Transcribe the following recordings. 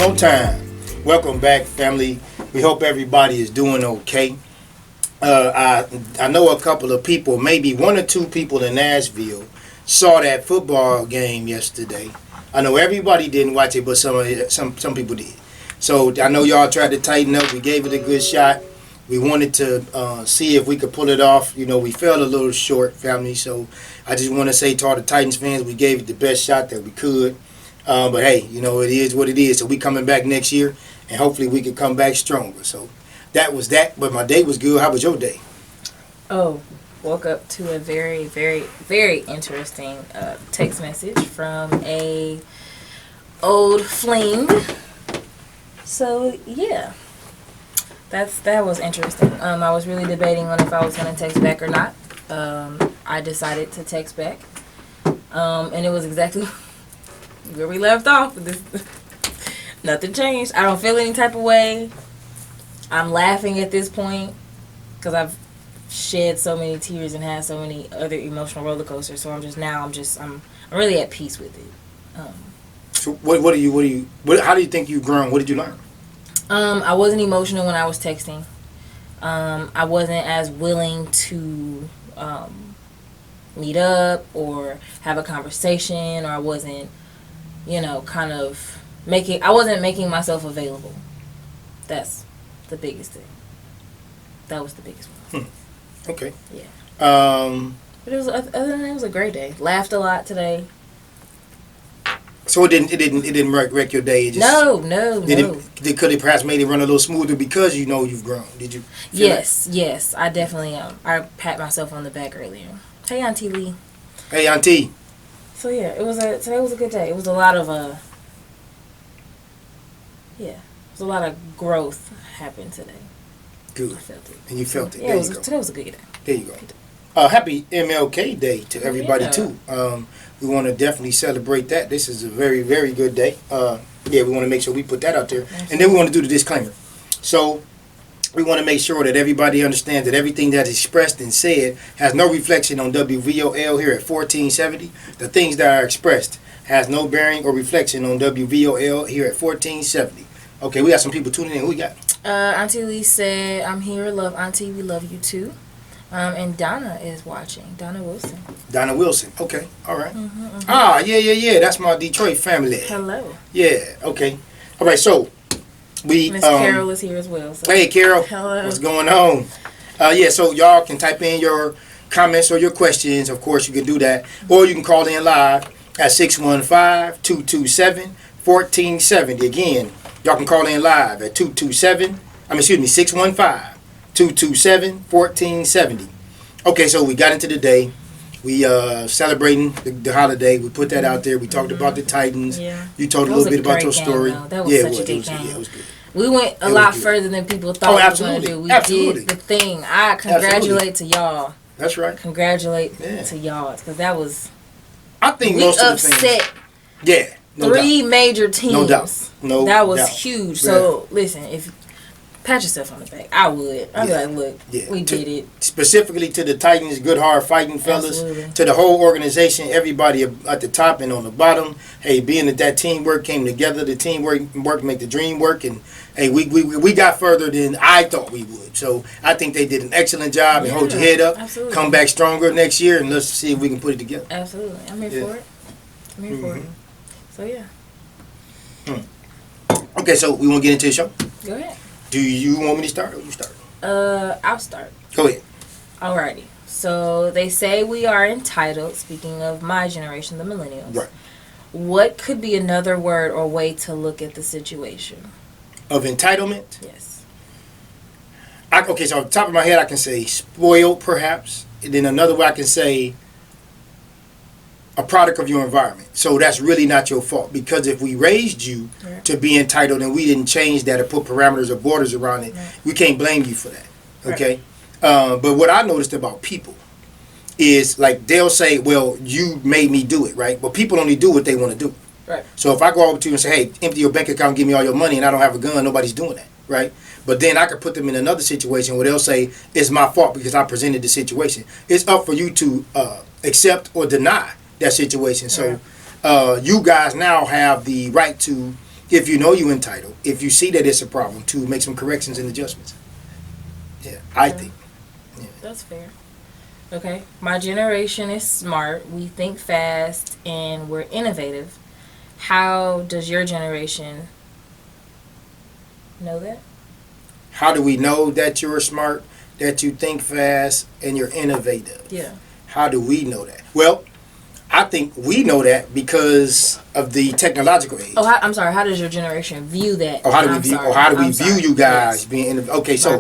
more time. Welcome back, family. We hope everybody is doing okay. I know a couple of people, maybe one or two people in Nashville, saw that football game yesterday. I know everybody didn't watch it, but some people did. So I know y'all tried to tighten up. We gave it a good shot. We wanted to see if we could pull it off. You know, we fell a little short, family. So I just want to say to all the Titans fans, we gave it the best shot that we could. But hey, you know, it is what it is. So we coming back next year, and hopefully we can come back stronger. So that was that. But my day was good. How was your day? Oh, woke up to a very, very, very interesting text message from a old fling. So yeah, that was interesting. I was really debating on if I was gonna text back or not. I decided to text back, and it was exactly where we left off. Nothing changed. I don't feel any type of way. I'm laughing at this point because I've shed so many tears and had so many other emotional roller coasters. So I'm really at peace with it. So how do you think you've grown? What did you learn? I wasn't emotional when I was texting. I wasn't as willing to meet up or have a conversation, or I wasn't, I wasn't making myself available. That's the biggest thing. That was the biggest one. Okay. Yeah. But other than that, it was a great day. Laughed a lot today. So it didn't wreck your day. No. Could it perhaps made it run a little smoother because you know you've grown? Did you? Yes, I definitely am. I pat myself on the back earlier. Hey, Auntie Lee. Hey, Auntie. So yeah, today was a good day. It was a lot of a lot of growth happened today. Good. I felt it. And you felt it. Yeah, today was a good day. There you go. Happy MLK Day to everybody too. We want to definitely celebrate that. This is a very, very good day. We want to make sure we put that out there. Absolutely. And then we want to do the disclaimer. So we want to make sure that everybody understands that everything that is expressed and said has no reflection on WVOL here at 1470. The things that are expressed has no bearing or reflection on WVOL here at 1470. Okay, we got some people tuning in. Who we got? Auntie Lee said, "I'm here. Love Auntie. We love you too." And Donna is watching. Donna Wilson. Donna Wilson. Okay. All right. Yeah. That's my Detroit family. Hello. Yeah. Okay. All right. So we. Miss Carol is here as well. So. Hey, Carol. Hello. What's going on? So y'all can type in your comments or your questions. Of course, you can do that, or you can call in live at 615-227-1470. Again, y'all can call in live at 615-227-1470. Okay, so we got into the day. We celebrating the holiday. We put that out there. We talked about the Titans. Yeah. You told a little bit about your story. That was such a good game. Yeah, it was good. We went a lot further than people thought we were going to do. We did the thing. I congratulate to y'all. That's right. Congratulate to y'all, because that was. I think most of the things. Yeah. Three major teams. No doubt. That was huge. So listen, if pat yourself on the back, I would. I'd be like, look, we did it. Specifically to the Titans, good hard fighting fellas. Absolutely. To the whole organization, everybody at the top and on the bottom. Hey, being that teamwork came together, the teamwork make the dream work, and hey, we got further than I thought we would. So I think they did an excellent job. And hold your head up. Absolutely. Come back stronger next year, and let's see if we can put it together. Absolutely, I'm here for it. I'm here for it. So yeah. Okay, so we want to get into the show. Go ahead. Do you want me to start or you start? I'll start. Go ahead. Alrighty. So they say we are entitled. Speaking of my generation, the millennials. Right. What could be another word or way to look at the situation? Of entitlement? Yes. Okay, so off the top of my head, I can say spoiled, perhaps. And then another way I can say a product of your environment. So that's really not your fault, because if we raised you to be entitled and we didn't change that or put parameters or borders around it, we can't blame you for that. Okay? But what I noticed about people is, like, they'll say, well, you made me do it, right? But people only do what they want to do. Right. So if I go over to you and say, hey, empty your bank account, give me all your money, and I don't have a gun, nobody's doing that, right? But then I could put them in another situation where they'll say, it's my fault because I presented the situation. It's up for you to accept or deny that situation. So you guys now have the right to if you know you're entitled, if you see that it's a problem, to make some corrections and adjustments. Yeah, I think. Yeah. That's fair. Okay. My generation is smart. We think fast and we're innovative. How does your generation know that? How do we know that you're smart, that you think fast, and you're innovative? Yeah. How do we know that? Well, I think we know that because of the technological age. Oh, I'm sorry. How does your generation view that? Or how do we view you guys being innovative? Okay, so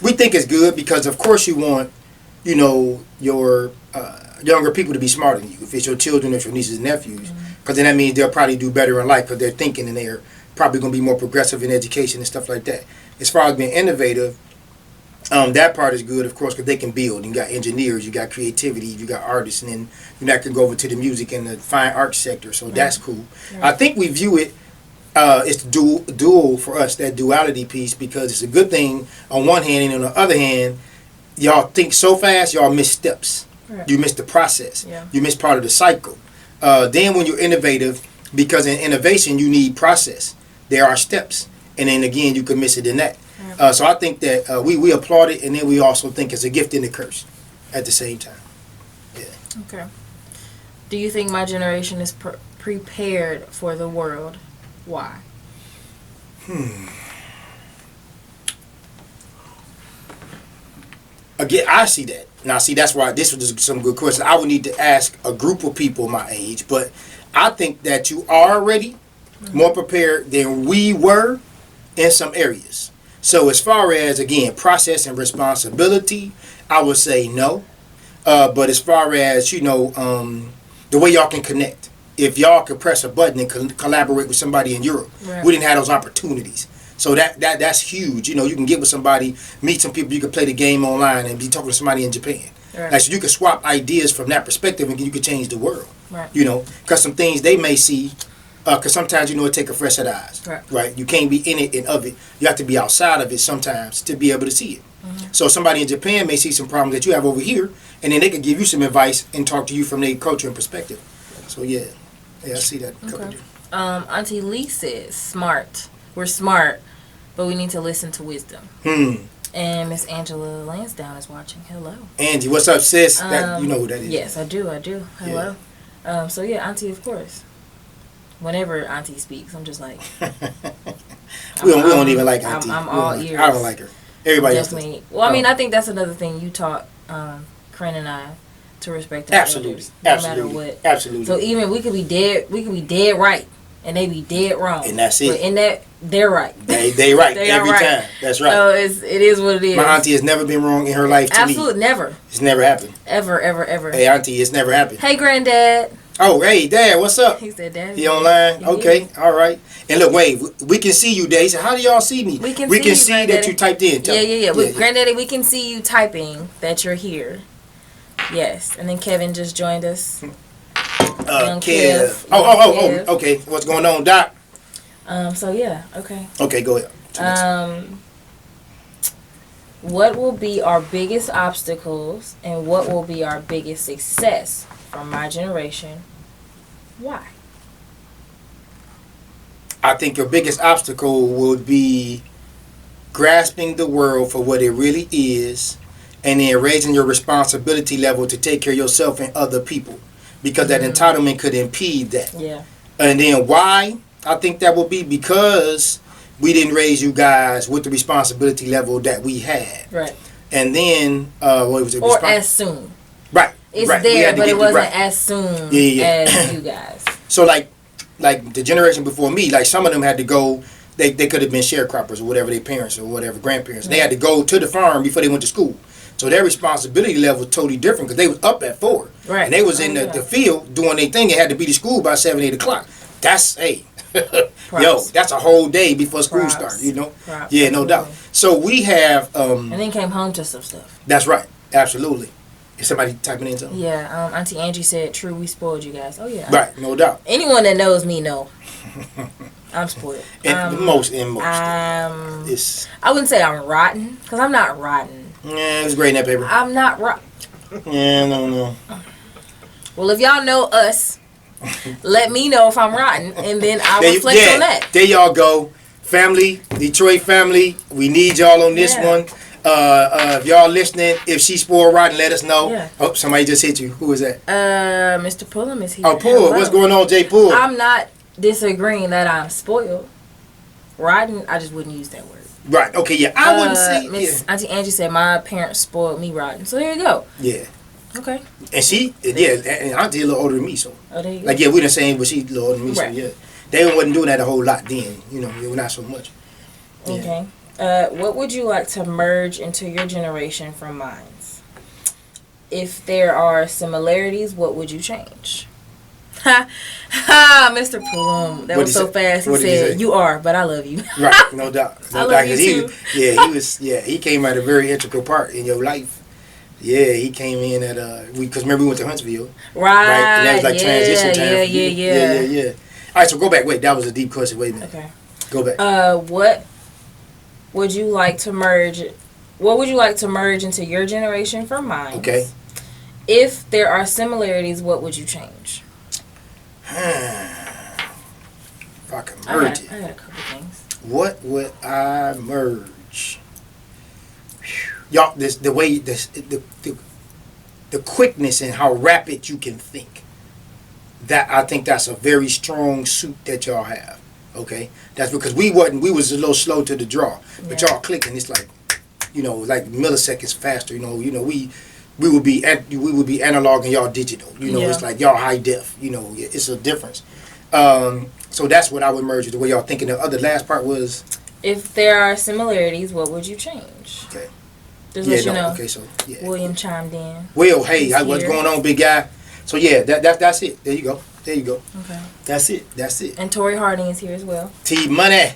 we think it's good because, of course, you want, your younger people to be smarter than you. If it's your children, if your nieces and nephews, because then that means they'll probably do better in life because they're thinking and they're probably going to be more progressive in education and stuff like that. As far as being innovative, that part is good, of course, because they can build. You got engineers, you got creativity, you got artists, and then that can go over to the music and the fine arts sector. So that's cool. Right. I think we view it it's dual for us, that duality piece, because it's a good thing on one hand, and on the other hand, y'all think so fast, y'all miss steps. Right. You miss the process. Yeah. You miss part of the cycle. Then when you're innovative, because in innovation you need process. There are steps, and then again you can miss it in that. So I think that we applaud it, and then we also think it's a gift and a curse at the same time. Yeah. Okay. Do you think my generation is prepared for the world? Why? Again, I see that. Now, see, that's why this was some good questions. I would need to ask a group of people my age, but I think that you are already more prepared than we were in some areas. So as far as, again, process and responsibility, I would say no. But as far as, the way y'all can connect, if y'all could press a button and collaborate with somebody in Europe, we didn't have those opportunities. So that's huge. You can get with somebody, meet some people, you can play the game online and be talking to somebody in Japan. Right. Like, so you can swap ideas from that perspective and you can change the world. Right. Because some things they may see, because sometimes, it take a fresh set of eyes. Right. You can't be in it and of it. You have to be outside of it sometimes to be able to see it. Mm-hmm. So somebody in Japan may see some problems that you have over here, and then they can give you some advice and talk to you from their culture and perspective. So yeah, I see that. Okay. Auntie Lee says, smart. We're smart, but we need to listen to wisdom. And Miss Angela Lansdowne is watching. Hello. Angie, what's up, sis? You know who that is. Yes, I do. Hello. Yeah. So yeah, Auntie, of course. Whenever Auntie speaks, I'm just like... we don't even like Auntie. I'm all ears. I don't like her. Everybody definitely. Else does. Well, I mean, I think that's another thing you taught Corinne and I, to respect our elders, no matter what. Absolutely. So even we could be dead right, and they be dead wrong. And that's it. But in that, they're right. They right every time. That's right. So it is what it is. My auntie has never been wrong in her life to me. Absolutely never. It's never happened. Ever. Hey, auntie, it's never happened. Hey, granddad. Oh, hey, Dad, what's up? He said, Dad. He online? Okay, all right. And look, wait, we can see you, Dad. He said, how do y'all see me? We can see that you typed in. Yeah. Granddaddy, we can see you typing that you're here. Yes. And then Kevin just joined us. Kev. Oh, okay. What's going on, Doc? So, yeah, okay. Okay, go ahead. What will be our biggest obstacles and what will be our biggest success from my generation? Why? I think your biggest obstacle would be grasping the world for what it really is, and then raising your responsibility level to take care of yourself and other people, because that entitlement could impede that. Yeah. And then why? I think that would be because we didn't raise you guys with the responsibility level that we had. Right. And then what was it? Or as soon. Right. It's there, but it wasn't as soon as you guys. So like the generation before me, like some of them had to go. They could have been sharecroppers or whatever, their parents or whatever, grandparents. Right. They had to go to the farm before they went to school. So their responsibility level was totally different because they was up at 4. Right. And they was in the field doing their thing. They had to be to school by 7, 8 o'clock. That's, hey, yo, that's a whole day before school starts, Yeah, no doubt. So we have... and then came home to some stuff. That's right. Absolutely. Is somebody typing in something? Yeah, Auntie Angie said, true, we spoiled you guys. Oh, yeah. Right, no doubt. Anyone that knows me know. I'm spoiled. In most. I wouldn't say I'm rotten, because I'm not rotten. Yeah, it was great in that paper. I'm not rotten. Yeah, no. Well, if y'all know us, Let me know if I'm rotten, and then I'll reflect on that. There y'all go. Family, Detroit family, we need y'all on this one. If y'all listening, if she spoiled rotten, let us know. Yeah. Oh, somebody just hit you. Who is that? Mr. Pullum is here. Oh, Pull. What's going on, Jay Pull? I'm not disagreeing that I'm spoiled. Rotten, I just wouldn't use that word. Right. Okay. Yeah. I wouldn't say. Miss Auntie Angie said my parents spoiled me rotten. So there you go. Yeah. Okay. And she, and Auntie a little older than me, so. Oh, there you go. Like, yeah, we the same, but she a little older than me, Right. so yeah. They wasn't doing that a whole lot then, you know, not so much. Yeah. Okay. What would you like to merge into your generation from mine? If there are similarities, what would you change? Ha! Ha! Mr. Pullum. That was so fast. He said, "You are, but I love you." Right, no doubt. I love you too. He came at a very integral part in your life. Yeah, he came in at because remember we went to Huntsville. Right. And that was like transition time. Yeah. All right, so go back. Wait, that was a deep question. Wait a minute. Okay. Go back. What would you like to merge? What would you like to merge into your generation from mine? Okay. If there are similarities, what would you change? If I could merge it. I got a couple things. What would I merge? Y'all, the quickness and how rapid you can think. That I think that's a very strong suit that y'all have. Okay, that's because we was a little slow to the draw, but y'all clicking. It's like, like milliseconds faster. We would be analog and y'all digital. It's like y'all high def. It's a difference. So that's what I would merge with the way y'all thinking. The other last part was, if there are similarities, what would you change? Okay. Just let you know. Okay, so William chimed in. Will, hey, what's going on, big guy? So yeah, that's it. There you go. Okay. That's it. And Tori Harding is here as well. T Money.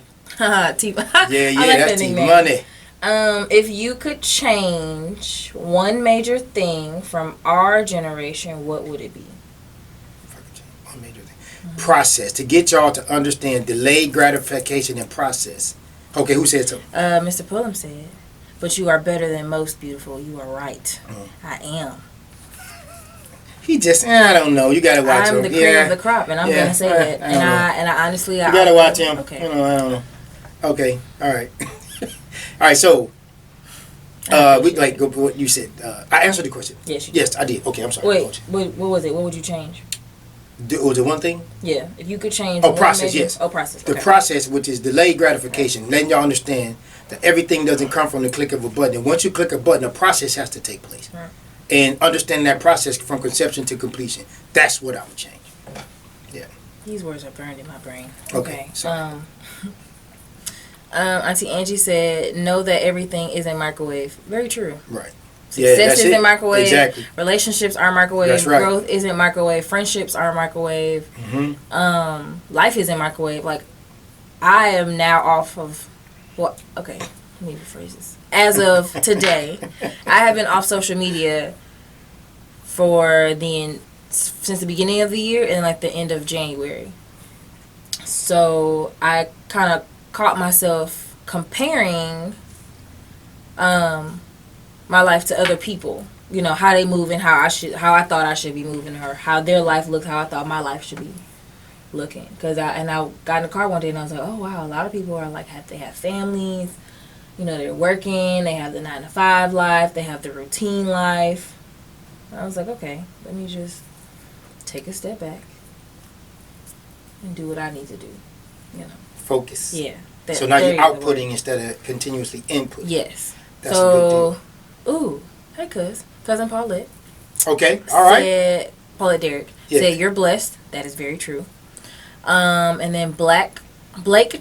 T. That's T Money. If you could change one major thing from our generation, what would it be? One major thing. Process. To get y'all to understand delayed gratification and process. Okay, who said so? Mr. Pullum said, "But you are better than most, beautiful. You are right. I am." He just, I don't know. You gotta watch him. I'm the cream of the crop, and I'm gonna say that. And I honestly, you gotta watch him. Okay. I don't know. Okay. All right. All right. So, we like go what you said. I answered the question. Yes, you did. Yes, I did. Okay, I'm sorry. Wait, what was it? What would you change? Was it one thing? Yeah, if you could change. Process. Yes. Process. The process, which is delayed gratification, letting y'all understand that everything doesn't come from the click of a button. And once you click a button, a process has to take place. Right. And understand that process from conception to completion. That's what I would change. Yeah. These words are burned in my brain. Okay. Auntie Angie said, "Know that everything is a microwave." Very true. Right. Success isn't microwave. Exactly. Relationships are microwave. That's right. Growth isn't microwave. Friendships are microwave. Mm-hmm. Life isn't microwave. Like, I am now off of what? Okay, let me rephrase this. As of today, I have been off social media since the beginning of the year and like the end of January. So I kind of caught myself comparing my life to other people. How they move and how I thought I should be moving, or how their life looked, how I thought my life should be looking. I got in the car one day and I was like, oh wow, a lot of people are like they have families. They're working, they have the 9-to-5 life, they have the routine life. I was like, okay, let me just take a step back and do what I need to do. Focus. Yeah. So now you're outputting instead of continuously inputting. Yes. That's a good thing. Ooh, hey cousin Paulette. Okay, all right. Paulette Derrick said, "You're blessed." That is very true. And then Blake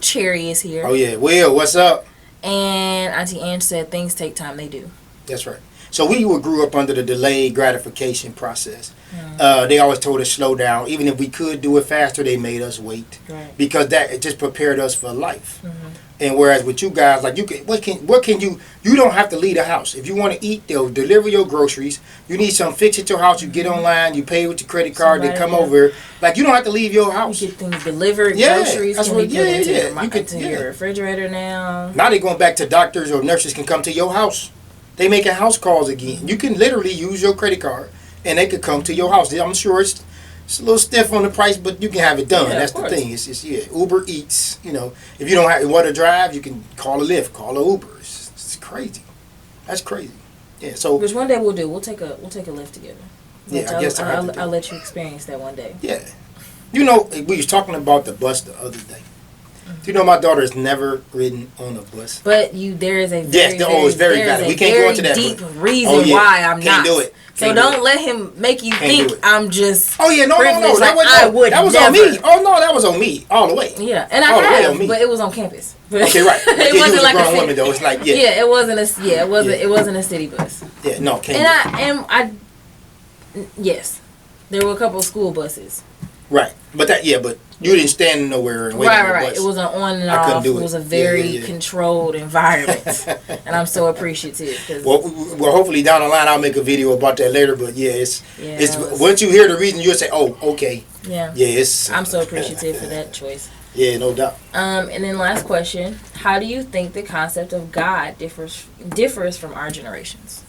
Cherry is here. Oh yeah, Will, what's up? And Auntie Ange said, "Things take time. They do." That's right. So we grew up under the delayed gratification process. Mm-hmm. They always told us slow down. Even if we could do it faster, they made us wait. Right. Because it just prepared us for life. Mm-hmm. And whereas with you guys, like what can you don't have to leave the house. If you want to eat, they'll deliver your groceries. You need something fixed at your house, you get online, you pay with your credit card, they come over. Like you don't have to leave your house. You get things delivered, groceries can be put into your refrigerator now. Now they're going back to doctors or nurses can come to your house. They making house calls again. You can literally use your credit card and they could come to your house. I'm sure it's It's a little stiff on the price, but you can have it done. Yeah, That's of the course. thing. It's just Uber Eats. You know, if you don't want to drive, you can call a Lyft, call a Uber. It's crazy. That's crazy. Yeah. So which one day we'll do. We'll take a Lyft together. yeah, I guess I'll let you experience that one day. Yeah. You know, we was talking about the bus the other day. You know, my daughter has never ridden on a bus. But there is a very, it's very valid. We can't go into that. Deep reason why I'm can't not. do it. So don't let him make you think I'm just. Oh yeah, no. That was on me. Oh no, that was on me all the way. Yeah, and I have, but it was on campus. Okay, right. It wasn't like a grown woman though. It's like it wasn't it wasn't a city bus. Yeah, no, can't. And I yes, there were a couple of school buses. Right, but you didn't stand nowhere and wait on the bus. It was an on and off. It was a very controlled environment, and I'm so appreciative. Well, hopefully down the line I'll make a video about that later. But it's once you hear the reason, you'll say, "Oh, okay." Yeah. Yeah, I'm so appreciative for that choice. Yeah, no doubt. And then last question: how do you think the concept of God differs from our generations?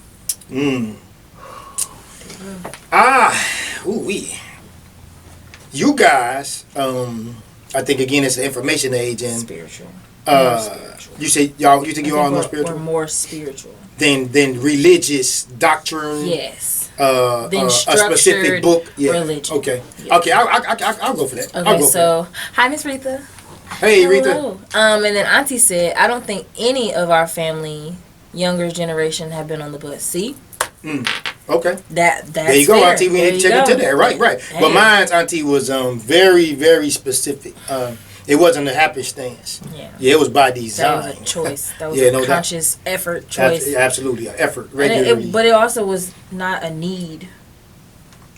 You guys, I think again it's the information age and spiritual. You say you think you all more spiritual? We're more spiritual than religious doctrine. Yes. Than a specific book. Yeah. Religion. Okay. Yeah. Okay. I'll go for that. Okay. Hi, Miss Rita. Hey, Hello. Rita. And then Auntie said, I don't think any of our family, younger generation, have been on the bus. See. Okay. That's there you go, fair. Auntie. We need to check into that. Right. Hey. But mine's Auntie was very, very specific. It wasn't a happenstance. Yeah. It was by design. That was a choice. That was a conscious effort choice. Absolutely, an effort. Regularly. But it also was not a need.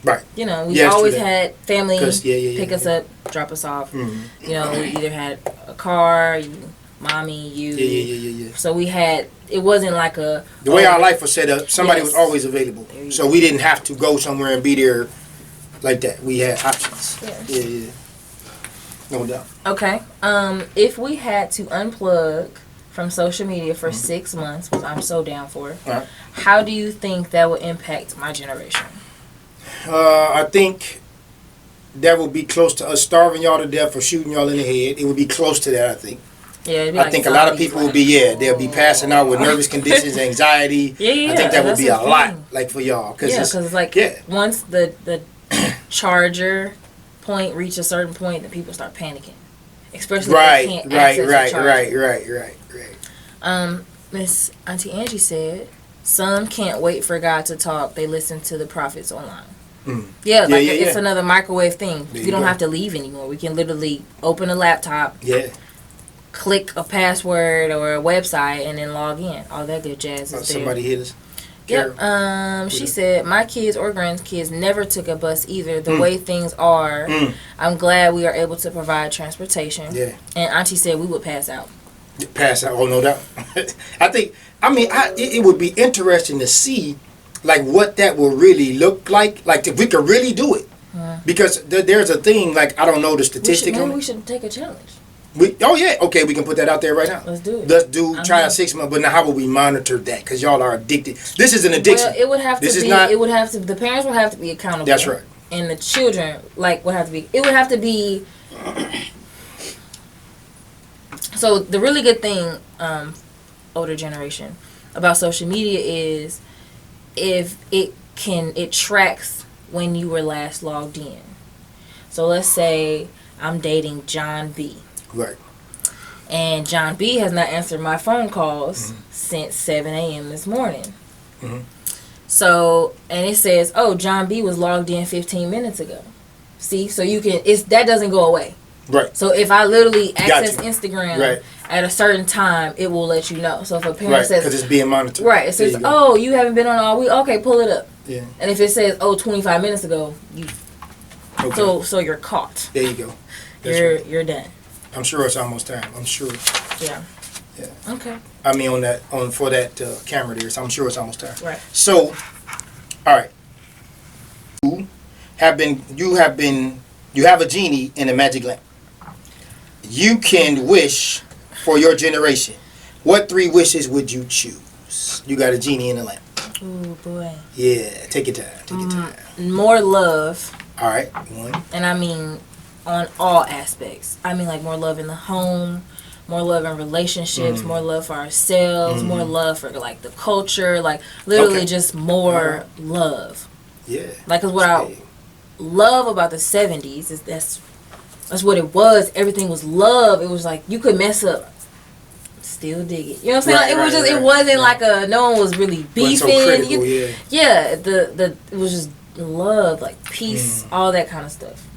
Right. You know, we always had family pick us up, drop us off. Mm-hmm. You know, we either had a car, mommy, you. Yeah. So we had. It wasn't like the way our life was set up. Somebody was always available, so we didn't have to go somewhere and be there like that. We had options. Yeah. No doubt. Okay. If we had to unplug from social media for 6 months, which I'm so down for, how do you think that would impact my generation? I think that would be close to us starving y'all to death or shooting y'all in the head. It would be close to that, I think. Yeah, I think a lot of people would be, they'll be passing out with nervous conditions, anxiety. I think that would be a lot, like, for y'all. Because it's like, once the charger point reach a certain point, then people start panicking, especially if they can't access the charger. Miss Auntie Angie said some can't wait for God to talk. They listen to the prophets online. It's another microwave thing. We don't have to leave anymore. We can literally open a laptop, click a password or a website, and then log in. All that good jazz is there. Somebody hit us. Yep. She said, my kids or grandkids never took a bus either. The way things are, I'm glad we are able to provide transportation. Yeah. And Auntie said we would pass out. Pass out, oh, no doubt. It would be interesting to see, like, what that will really look like if we could really do it. Because there's a thing, like, I don't know the statistic. Maybe we should take a challenge. We can put that out there right now. Let's do it. Try a 6 month, but now how would we monitor that? Because y'all are addicted. This is an addiction. Well, it would have to be. The parents would have to be accountable. That's right. And the children would have to be. It would have to be. So the really good thing, older generation, about social media is if it tracks when you were last logged in. So let's say I'm dating John B. Right. And John B has not answered my phone calls since 7 a.m. this morning. So, and it says, oh, John B was logged in 15 minutes ago. See, so that doesn't go away. Right. So if I literally access Instagram at a certain time, it will let you know. So if a parent says, because it's being monitored. Right. It says, oh, you haven't been on all week. Okay, pull it up. Yeah. And if it says, oh, 25 minutes ago, so you're caught. There you go. You're done. I'm sure it's almost time. I'm sure. Yeah. Okay. I mean, for that camera there, so I'm sure it's almost time. Right. So, all right. You have a genie in a magic lamp. You can wish for your generation. What 3 wishes would you choose? You got a genie in a lamp. Oh boy. Yeah, take your time. More love. All right, one. And I mean on all aspects. I mean like more love in the home, more love in relationships, more love for ourselves, more love for like the culture, like literally just more love. Yeah. Like, cause what I love about the 70s is that's what it was. Everything was love. It was like you could mess up, still dig it. You know what I'm saying? Like, it was just it wasn't like a no one was really beefing. So critical, yeah. The it was just love, like peace, all that kind of stuff.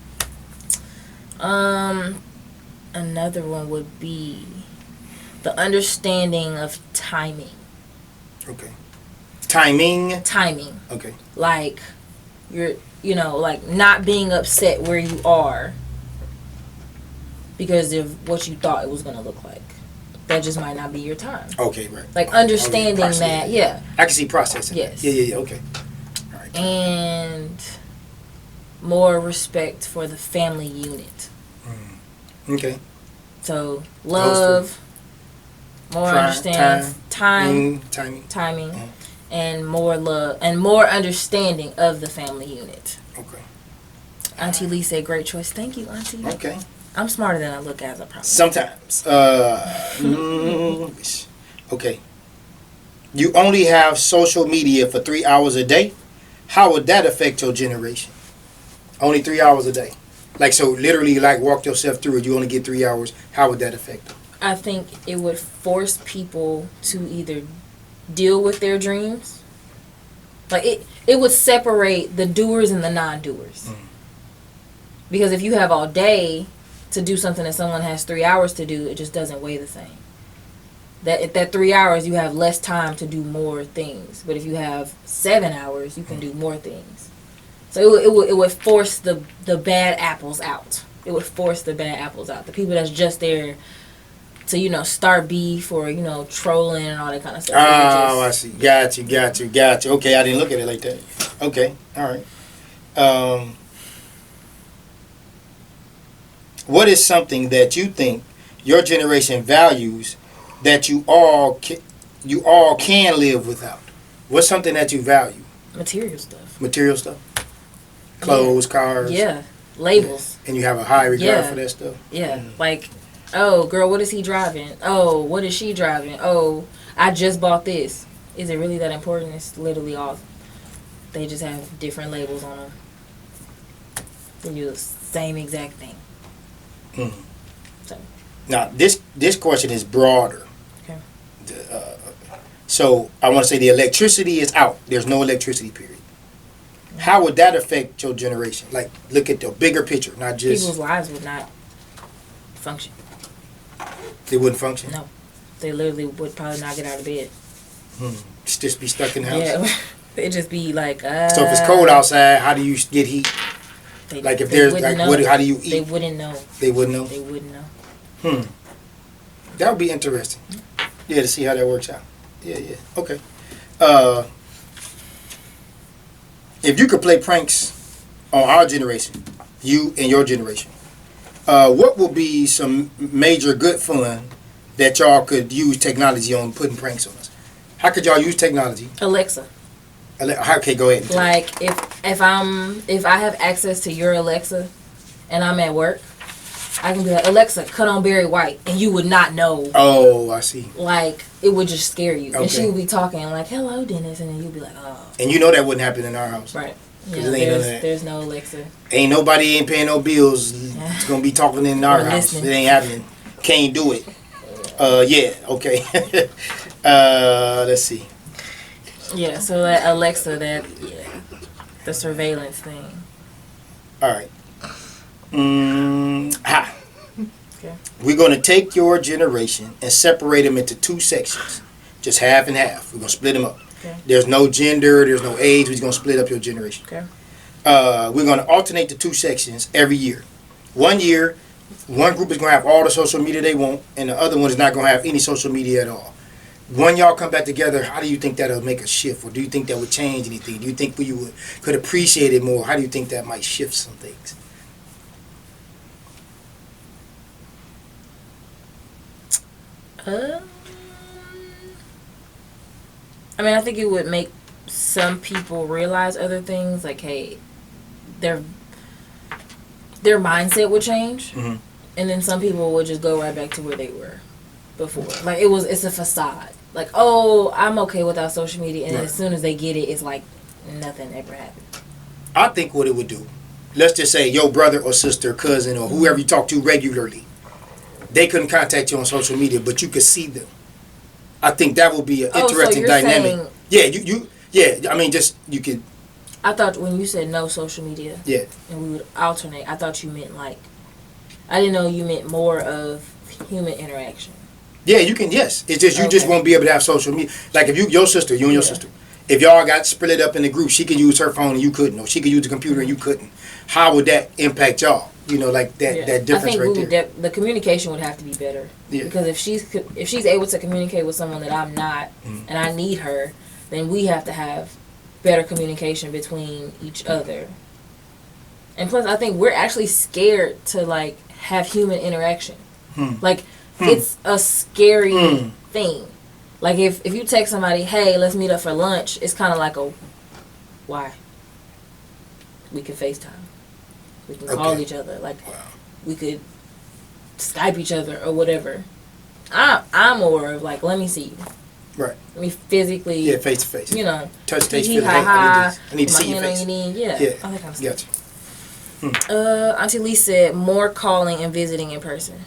Another one would be the understanding of timing. Okay. Timing. Okay. Like like not being upset where you are because of what you thought it was going to look like. That just might not be your time. Okay, right. Like understanding that, yeah. I can see processing. Yes. Yeah, okay. All right. And more respect for the family unit. Okay. So love, more understanding, timing, and more love and more understanding of the family unit. Okay. Auntie Lee said, "Great choice." Thank you, Auntie. Okay. I'm smarter than I look as I promise. Sometimes. Okay. You only have social media for 3 hours a day. How would that affect your generation? Only 3 hours a day. Like, so literally, like, walk yourself through it. You only get 3 hours. How would that affect them? I think it would force people to either deal with their dreams. Like, it would separate the doers and the non-doers. Because if you have all day to do something that someone has 3 hours to do, it just doesn't weigh the same. That at that 3 hours, you have less time to do more things. But if you have 7 hours, you can do more things. So it would force the bad apples out. It would force the bad apples out. The people that's just there to, start beef or, trolling and all that kind of stuff. Oh, I see. Got you. Okay, I didn't look at it like that. Okay, all right. What is something that you think your generation values that you all can live without? What's something that you value? Material stuff. Clothes, cars. Yeah. Labels. And you have a high regard for that stuff. Yeah. Like, oh, girl, what is he driving? Oh, what is she driving? Oh, I just bought this. Is it really that important? It's literally all. They just have different labels on them. They do the same exact thing. So. Now, this question is broader. Okay. So, I want to say the electricity is out. There's no electricity, period. How would that affect your generation? Like, look at the bigger picture, not just... People's lives would not function. They wouldn't function? No. They literally would probably not get out of bed. Just be stuck in the house? Yeah. It'd just be like, So if it's cold outside, how do you get heat? Like, if there's, like, how do you eat? They wouldn't know. They wouldn't know? They wouldn't know. That would be interesting. Yeah, to see how that works out. Yeah. Okay. If you could play pranks on our generation, you and your generation, what would be some major good fun that y'all could use technology on putting pranks on us? How could y'all use technology? Alexa. Okay, go ahead. Like if I have access to your Alexa and I'm at work, I can be like, Alexa, cut on Barry White, and you would not know. Oh, I see. Like, it would just scare you. Okay. And she would be talking like, hello, Dennis, and then you'd be like, oh. And you know that wouldn't happen in our house. Right. Yeah, there's no Alexa. Ain't nobody ain't paying no bills. It's going to be talking in our house. It ain't happening. Can't do it. Yeah, okay. Let's see. Yeah, so that Alexa, the surveillance thing. All right. Okay. We're going to take your generation and separate them into two sections. Just half and half. We're going to split them up. Okay. There's no gender. There's no age. We're just going to split up your generation. Okay. We're going to alternate the two sections every year. 1 year, one group is going to have all the social media they want, and the other one is not going to have any social media at all. When y'all come back together, how do you think that'll make a shift? Or do you think that would change anything? Do you think we could appreciate it more? How do you think that might shift some things? I mean, I think it would make some people realize other things. Like, hey, their mindset would change, Mm-hmm. and then some people would just go right back to where they were before. Like it's a facade. Like, oh, I'm okay without social media, and as soon as they get it, it's like nothing ever happened. I think what it would do, let's just say your brother or sister, cousin, or whoever you talk to regularly, they couldn't contact you on social media, but you could see them. I think that would be an interesting dynamic. Yeah. I mean, just you could. I thought when you said no social media, Yeah, and we would alternate, I thought you meant like, I didn't know you meant more of human interaction. yeah, you can. Yes, it's just you just won't be able to have social media. Like if you and your sister, if y'all got split up in the group, she could use her phone and you couldn't, or she could use the computer and you couldn't. How would that impact y'all? You know, like that difference I think right there. the communication would have to be better. Yeah. Because if she's able to communicate with someone that I'm not, and I need her, then we have to have better communication between each other. And plus, I think we're actually scared to like have human interaction. Like it's a scary thing. Like if you text somebody, hey, let's meet up for lunch, it's kind of like a why? We can FaceTime. We can call each other. Like we could Skype each other or whatever. I'm more of like, let me see you. Right. Let me physically. Yeah, face to face. You know. Touch, taste, feel. I need to see your face. Yeah. All that kind of stuff. Gotcha. Auntie Lee said more calling and visiting in person.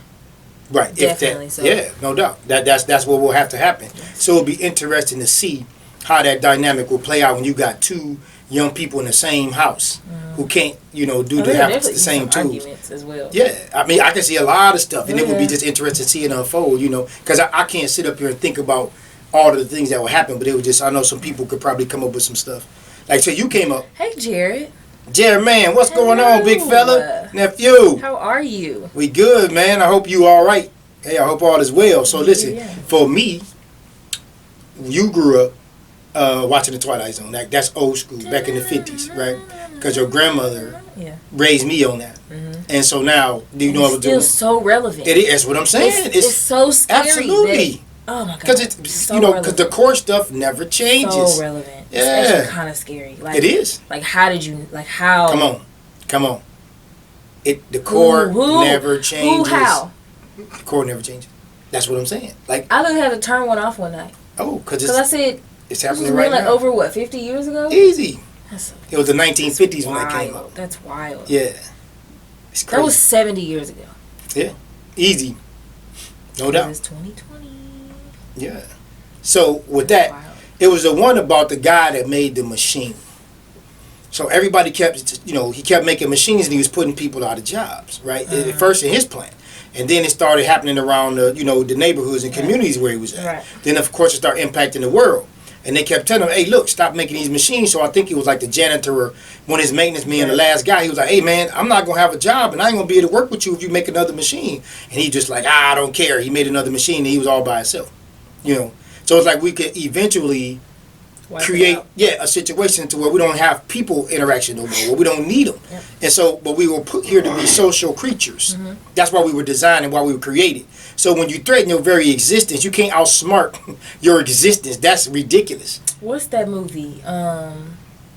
Right. Definitely. Yeah, no doubt. That's what will have to happen. Yes. So it'll be interesting to see how that dynamic will play out when you got two young people in the same house who can't, do the same tools. Arguments as well. Yeah, I mean, I can see a lot of stuff, and it would be just interesting to see it unfold, because I can't sit up here and think about all of the things that would happen, but it was just, I know some people could probably come up with some stuff. Like, so you came up. Hey, Jared. Jared, man, what's going on, big fella? Nephew. How are you? We good, man. I hope you all right. Hey, I hope all is well. So listen, for me, you grew up watching the Twilight Zone. That's old school, back in the 50s, right? Because your grandmother raised me on that. And so now, do you know what I'm doing? It's still so relevant. It is. That's what I'm saying. It's so scary. Absolutely. Oh my God. Because it's, because the core stuff never changes. So relevant. Yeah. It's actually kind of scary. Like, it is. Like, how? Come on. The core never changes. How? The core never changes. That's what I'm saying. Like, I literally had to turn one off one night. Oh, because I said, it's happening right now. Over what, 50 years ago? Easy. It was the 1950s when that came out. That's wild. Yeah. It's crazy. That was 70 years ago. Yeah. Easy. No doubt. It's 2020. Yeah. So with that, it was the one about the guy that made the machine. So everybody kept, he kept making machines and he was putting people out of jobs, right? At first in his plant. And then it started happening around the neighborhoods and communities where he was at. Right. Then of course it started impacting the world. And they kept telling him, hey, look, stop making these machines. So I think he was like the janitor or one of his maintenance men, the last guy. He was like, hey, man, I'm not going to have a job and I ain't going to be able to work with you if you make another machine. And he just like, I don't care. He made another machine and he was all by himself. So it's like we could eventually create a situation to where we don't have people interaction no more, where we don't need them. Yep. And so, but we were put here to be social creatures. That's why we were designed and why we were created. So when you threaten your very existence, you can't outsmart your existence. That's ridiculous. What's that movie?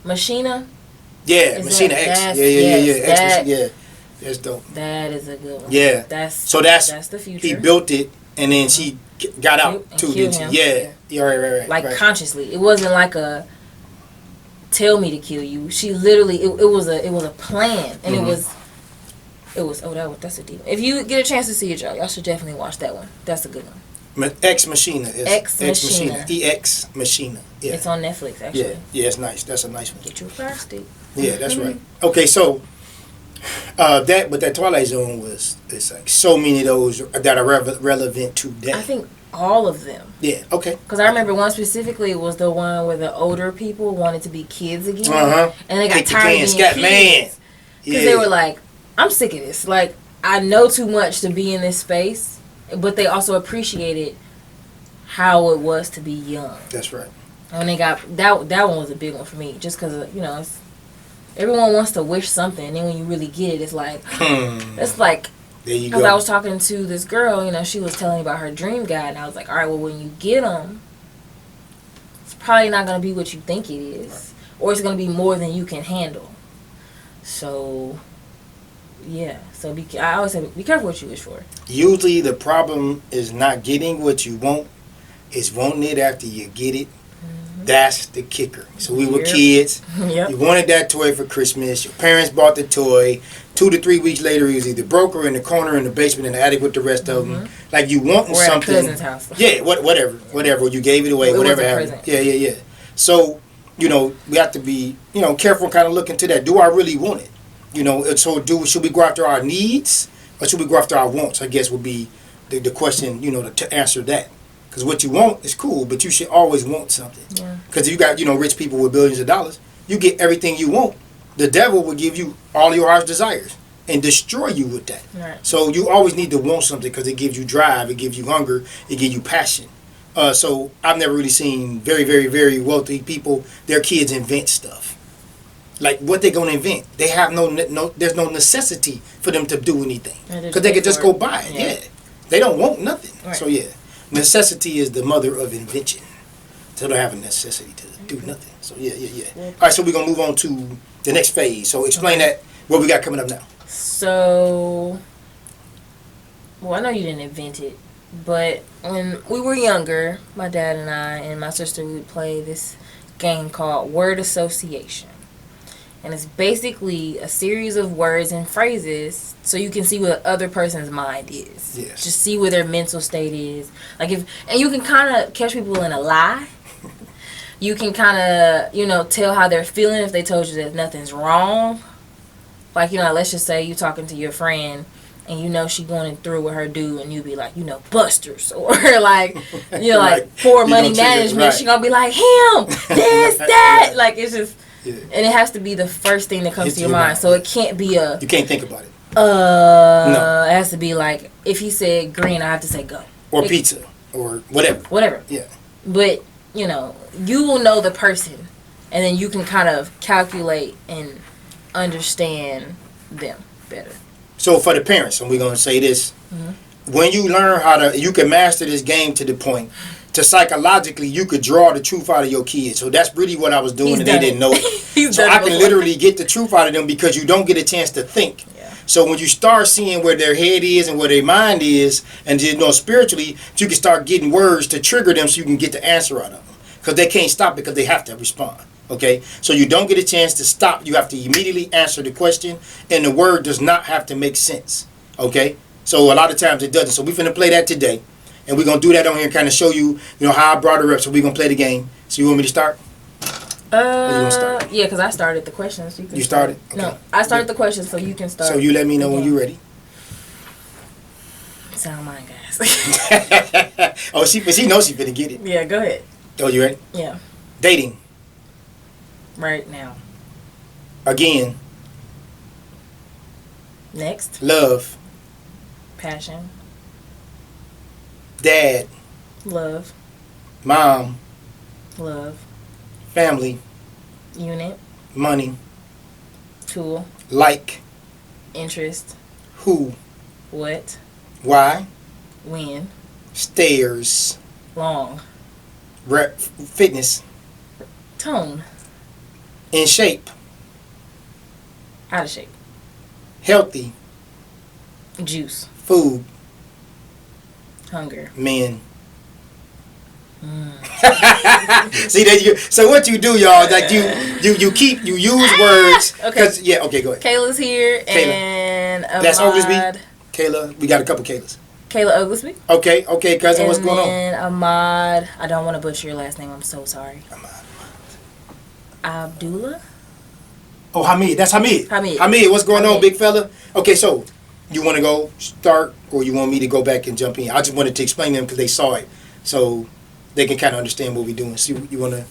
Machina? Yeah, Machina X. Yeah. That's dope. That is a good one. Yeah. That's the future. He built it and then she got out to him. Yeah, right. Like consciously. It wasn't like a tell me to kill you. She literally it was a plan and it was that's a deep. If you get a chance to see it, y'all should definitely watch that one. That's a good one. Ex Machina. Ex Machina. EX Machina. Yeah. It's on Netflix actually. Yeah, it's nice. That's a nice one. Get you a fire stick. Yeah, that's right. Okay, so that Twilight Zone it's like so many of those that are relevant today. I think all of them. Yeah. Okay. Because I remember one specifically was the one where the older people wanted to be kids again, and they got tired of being kids because they were like, "I'm sick of this. Like, I know too much to be in this space," but they also appreciated how it was to be young. That's right. And they got that one was a big one for me, just because it's. Everyone wants to wish something, and then when you really get it, it's like, it's like, there you go. Because I was talking to this girl, she was telling me about her dream guy, and I was like, all right, well, when you get them, it's probably not going to be what you think it is, or it's going to be more than you can handle. So, Yeah. So I always say, be careful what you wish for. Usually the problem is not getting what you want. It's wanting it after you get it. That's the kicker. So we were kids. Yep. You wanted that toy for Christmas. Your parents bought the toy. 2 to 3 weeks later, it was either broke or in the corner in the basement in the attic with the rest of them. Like you wanting or something. Or at a cousin's house. Yeah, whatever. You gave it away. It whatever was a happened. present. Yeah. So, we have to be, careful and kind of look into that. Do I really want it? So should we go after our needs or should we go after our wants? I guess would be the question, to answer that. Because what you want is cool, but you should always want something. Yeah. Because you got, rich people with billions of dollars, you get everything you want. The devil will give you all your heart's desires and destroy you with that. Right. So you always need to want something because it gives you drive, it gives you hunger, it gives you passion. So I've never really seen very, very, very wealthy people, their kids invent stuff. Like what they gonna invent? They have there's no necessity for them to do anything because they could just go buy it. Yeah. They don't want nothing. Right. So yeah. Necessity is the mother of invention. So they don't have a necessity to do nothing. So yeah. All right, so we're going to move on to the next phase. So explain that, what we got coming up now. So, I know you didn't invent it, but when we were younger, my dad and I and my sister, we would play this game called Word Association. And it's basically a series of words and phrases so you can see what the other person's mind is. Yes. Just see where their mental state is. And you can kind of catch people in a lie. You can kind of, tell how they're feeling if they told you that nothing's wrong. Like, let's just say you're talking to your friend and she going through with her dude and you be like, busters. Or like, like poor money management. Right. She going to be like, him, this, that. Like, it's just... Yeah. And it has to be the first thing that comes to your mind. So it can't be you can't think about it. No. It has to be like, if he said green, I have to say go. Or pizza. Or whatever. Whatever. Yeah. But, you will know the person. And then you can kind of calculate and understand them better. So for the parents, and we're going to say this. When you learn you can master this game to the point to psychologically you could draw the truth out of your kids. So that's really what I was doing and they didn't know it. So I can literally get the truth out of them because you don't get a chance to think. Yeah. So when you start seeing where their head is and where their mind is and spiritually, you can start getting words to trigger them so you can get the answer out of them. Because they can't stop because they have to respond. Okay? So you don't get a chance to stop. You have to immediately answer the question and the word does not have to make sense. Okay? So a lot of times it doesn't. So we're going to play that today. And we're going to do that on here and kind of show you, how I brought her up. So we're going to play the game. So you want me to start? Yeah, because I started the questions. You started? Okay. No, I started the questions so you can start. So you let me know when you're ready. Sound mine, guys. Oh, she knows she's going to get it. Yeah, go ahead. Oh, you ready? Yeah. Dating. Right now. Again. Next. Love. Passion. Dad. Love. Mom. Love. Family. Unit. Money. Tool. Like. Interest. Who. What. Why. When. Stairs. Long. Fitness. Tone. In shape. Out of shape. Healthy. Juice. Food. Hunger. Men. See that so what you do, y'all, like you use words. Okay. Okay, go ahead. Kayla's here and Ahmad. That's Oglesby. Kayla, we got a couple Kaylas. Kayla Oglesby. Okay, cousin, and what's going on? And Ahmad, I don't want to butcher your last name. I'm so sorry. Abdullah. Oh, Hamid. That's Hamid. Hamid, what's going on, big fella? Okay, so you want to go start, or you want me to go back and jump in? I just wanted to explain them because they saw it, so they can kind of understand what we're doing. See, you wanna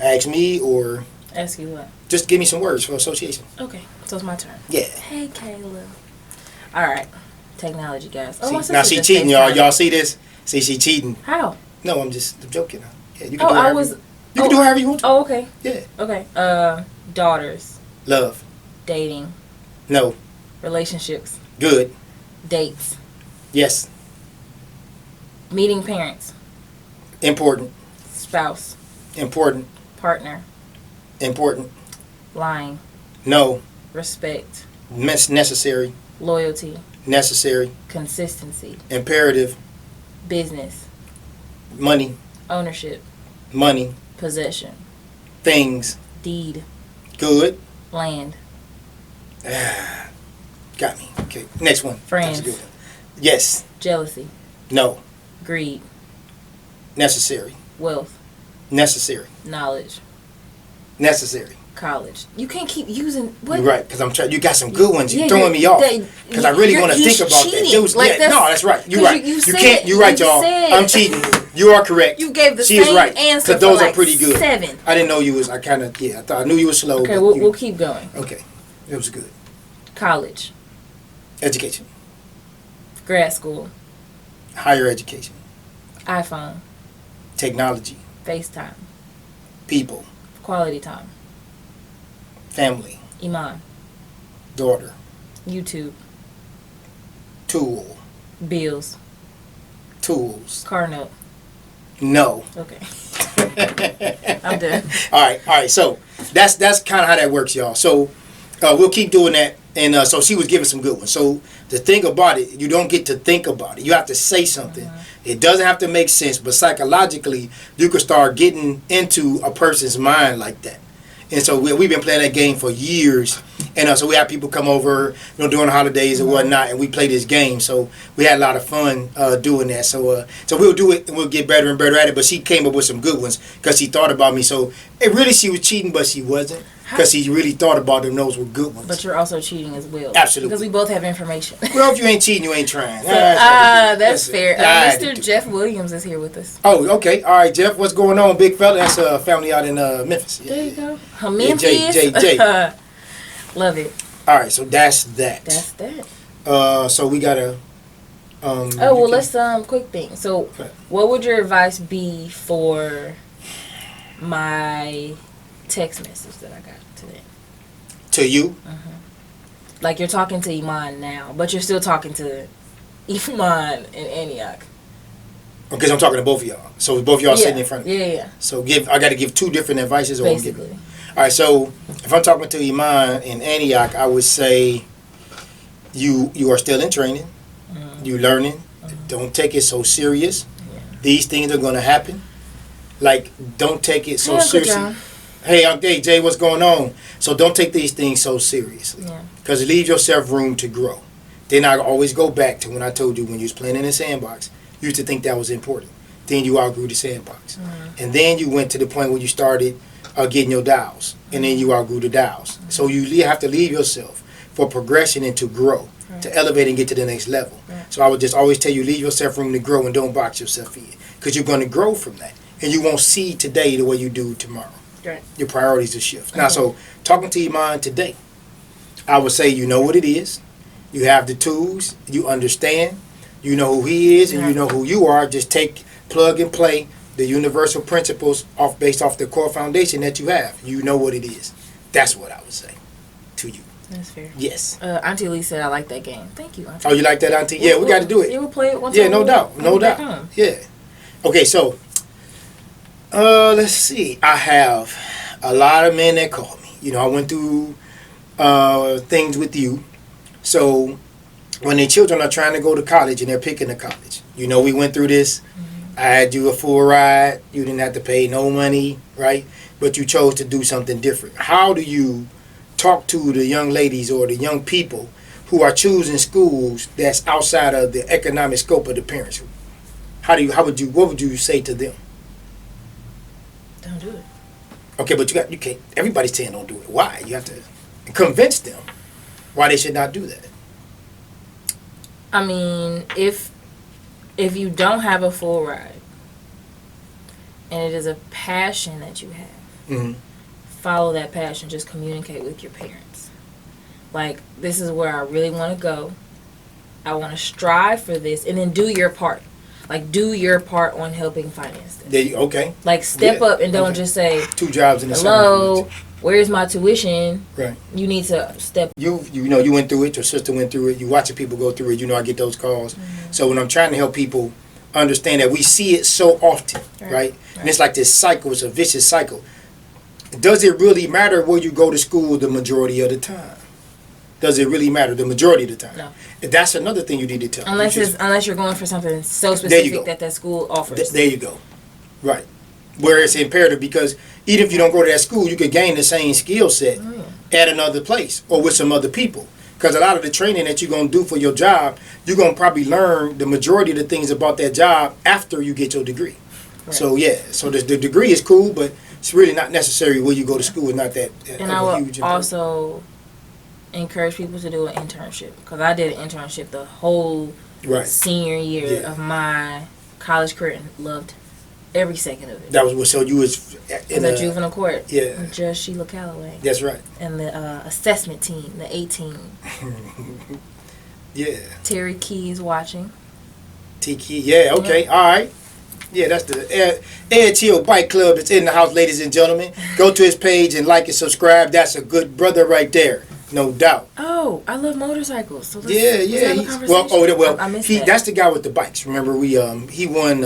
ask me or ask you what? Just give me some words for association. Okay, so it's my turn. Yeah. Hey, Kayla. All right, technology, guys. Oh, now she cheating, y'all. Y'all see this? See, she cheating. How? No, I'm joking. Yeah, you can do you can do however you want. Oh, okay. Yeah. Okay. Daughters. Love. Dating. No. Relationships. Good. Dates. Yes. Meeting parents. Important. Spouse. Important. Partner. Important. Lying. No. Respect. Necessary. Loyalty. Necessary. Consistency. Imperative. Business. Money. Ownership. Money. Possession. Things. Deed. Good. Land. Got me. Okay. Next one. Friends. That's a good one. Yes. Jealousy. No. Greed. Necessary. Wealth. Necessary. Knowledge. Necessary. College. You can't keep using what? You're right, because I'm trying. You got some good ones. You're Yeah, throwing me off that- because I really you're- want to he's think about that. cheating. There was, Like, yeah, no, that's right. You're right. you You said- can't. You're right, you y'all. said- I'm cheating. You are correct. You gave the She is same right. answer Because those for are like pretty good. 7. I didn't know you was. I kind of I knew you were slow. Okay, but we'll keep going. Okay, it was good. College. Education, Grad school. higher education, iPhone. technology, FaceTime. people, Quality time. family, Iman. daughter, YouTube. tool, Bills. tools. Car note. No. Okay. I'm done. All right. So that's kind of how that works, y'all. So we'll keep doing that. And so she was giving some good ones. So the thing about it, you don't get to think about it. You have to say something. It doesn't have to make sense, but psychologically, you can start getting into a person's mind like that. And so we've been playing that game for years. And so we have people come over, during the holidays and whatnot, and we play this game. So we had a lot of fun doing that. So we'll do it, and we'll get better and better at it. But she came up with some good ones because she thought about me. So it really, she was cheating, but she wasn't, because she really thought about them. Those were good ones. But you're also cheating as well. Absolutely. Because we both have information. Well, if you ain't cheating, you ain't trying. So, that's fair. That's Mr. Jeff Williams is here with us. Oh, okay. All right, Jeff. What's going on, big fella? That's a family out in Memphis. There you go. Yeah, Jay. Love it. All right, so that's that. That's that. So we gotta. Let's quick thing. So, what would your advice be for my text message that I got today? To you? Like, you're talking to Iman now, but you're still talking to Iman and Antioch. Okay, so I'm talking to both of y'all. So both of y'all sitting in front of me. Yeah. So I got to give two different advices. Basically. All right, so if I'm talking to Iman and Antioch, I would say you are still in training. You learning. Don't take it so serious. Yeah. These things are going to happen. Like, don't take it so Hey, Uncle seriously. John. Hey, Jay, what's going on? So don't take these things so seriously. Yeah. Because leave yourself room to grow. Then I always go back to when I told you when you was playing in the sandbox, you used to think that was important. Then you outgrew the sandbox. And then you went to the point where you started getting your dials. And then you outgrew the dials. So you have to leave yourself for progression and to grow, to elevate and get to the next level. So I would just always tell you, leave yourself room to grow and don't box yourself in. Because you're going to grow from that. And you won't see today the way you do tomorrow. Right. Your priorities will shift. Now, so talking to your mind today, I would say you know what it is. You have the tools. You understand. You know who he is and you know who you are. Just plug and play the universal principles based off the core foundation that you have. You know what it is. That's what I would say to you. That's fair. Yes. Auntie Lee said I like that game. Thank you, Auntie. Oh, you like that, Auntie? Yeah, we got to do it. Yeah, we'll play it one time. Yeah, no doubt. No back doubt. home. Yeah. Okay, so let's see. I have a lot of men that call me. I went through things with you. So when their children are trying to go to college and they're picking a college, we went through this. I had you a full ride. You didn't have to pay no money, right? But you chose to do something different. How do you talk to the young ladies or the young people who are choosing schools that's outside of the economic scope of the parents? What would you say to them? Don't do it. Okay, but you can't. Everybody's saying don't do it. Why? You have to convince them why they should not do that. I mean, if you don't have a full ride and it is a passion that you have, follow that passion. Just communicate with your parents. Like, this is where I really want to go. I want to strive for this, and then do your part. Like, do your part on helping finance this. Okay. Like, step up and don't just say, 2 jobs in the hello, where's my tuition? Right. You need to step. You went through it. Your sister went through it. You watching people go through it. I get those calls. So when I'm trying to help people understand that we see it so often, right? And it's like this cycle. It's a vicious cycle. Does it really matter where you go to school the majority of the time? does it really matter the majority of the time? No. That's another thing you need to tell them. Unless you're going for something so specific that school offers. There you go. Right. Where it's imperative, because even if you don't go to that school, you could gain the same skill set at another place or with some other people. Because a lot of the training that you're going to do for your job, you're going to probably learn the majority of the things about that job after you get your degree. Right. So, so the degree is cool, but it's really not necessary where you go to school. It's not that and I would also encourage people to do an internship, because I did an internship the whole senior year of my college career and loved every second of it. That was so you was in the juvenile court. Yeah. With Judge Sheila Calloway. That's right. And the assessment team, the A team. Yeah. Terry Keys watching. T Key. Yeah. Okay. All right. Yeah, that's the ATO Bike Club that's in the house, ladies and gentlemen. Go to his page and like and subscribe. That's a good brother right there, no doubt. Oh, I love motorcycles. So let's have a conversation. I missed that. That's the guy with the bikes. Remember, he won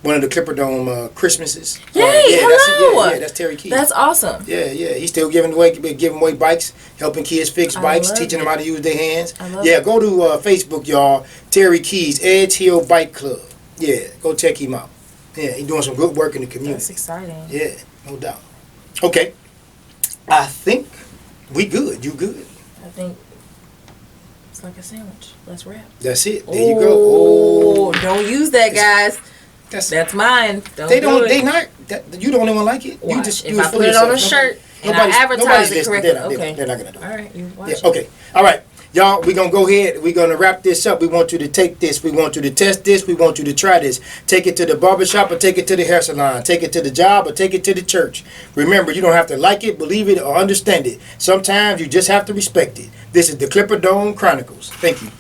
one of the Clipperdome Christmases. Yay! Hello. That's Terry Keys. That's awesome. Yeah. He's still giving away bikes, helping kids fix bikes, teaching them how to use their hands. Go to Facebook, y'all. Terry Keys, ATO Bike Club. Yeah, go check him out. Yeah, he's doing some good work in the community. That's exciting. Yeah, no doubt. Okay, I think we good. You good? I think it's like a sandwich. Let's wrap. That's it. There you go. Oh, don't use that, guys. That's mine. They don't. They not. You the only one like it. Watch. You just if I put it on a shirt and I advertise it correctly, they're not gonna do it. All right, you watch it. Okay. All right. Y'all, we're going to go ahead. We're going to wrap this up. We want you to take this. We want you to test this. We want you to try this. Take it to the barbershop or take it to the hair salon. Take it to the job or take it to the church. Remember, you don't have to like it, believe it, or understand it. Sometimes you just have to respect it. This is the Clipperdome Chronicles. Thank you.